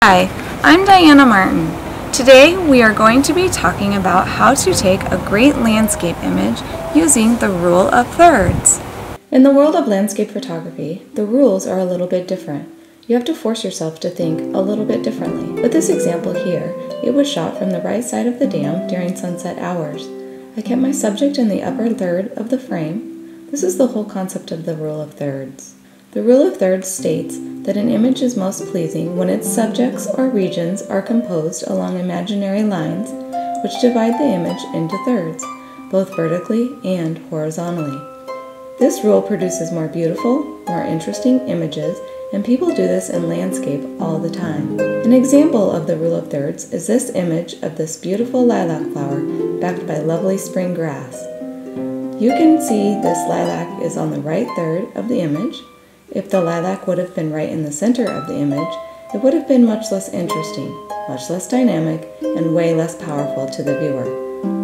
Hi, I'm Diana Martin. Today we are going to be talking about how to take a great landscape image using the rule of thirds. In the world of landscape photography, the rules are a little bit different. You have to force yourself to think a little bit differently. With this example here, it was shot from the right side of the dam during sunset hours. I kept my subject in the upper third of the frame. This is the whole concept of the rule of thirds. The rule of thirds states that an image is most pleasing when its subjects or regions are composed along imaginary lines which divide the image into thirds, both vertically and horizontally. This rule produces more beautiful, more interesting images, and people do this in landscape all the time. An example of the rule of thirds is this image of this beautiful lilac flower backed by lovely spring grass. You can see this lilac is on the right third of the image. If the lilac would have been right in the center of the image, it would have been much less interesting, much less dynamic, and way less powerful to the viewer.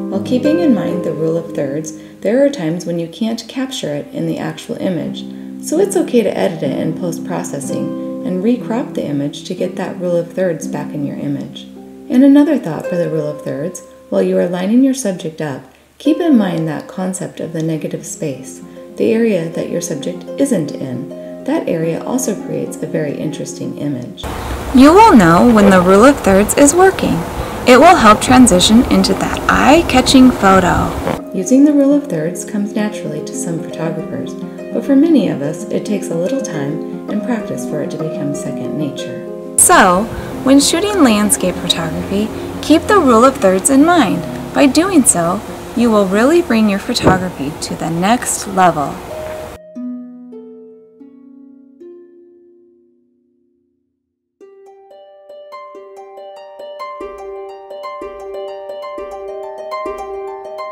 While keeping in mind the rule of thirds, there are times when you can't capture it in the actual image, so it's okay to edit it in post-processing and recrop the image to get that rule of thirds back in your image. And another thought for the rule of thirds, while you are lining your subject up, keep in mind that concept of the negative space, the area that your subject isn't in. That area also creates a very interesting image. You will know when the rule of thirds is working. It will help transition into that eye-catching photo. Using the rule of thirds comes naturally to some photographers, but for many of us, it takes a little time and practice for it to become second nature. So, when shooting landscape photography, keep the rule of thirds in mind. By doing so, you will really bring your photography to the next level.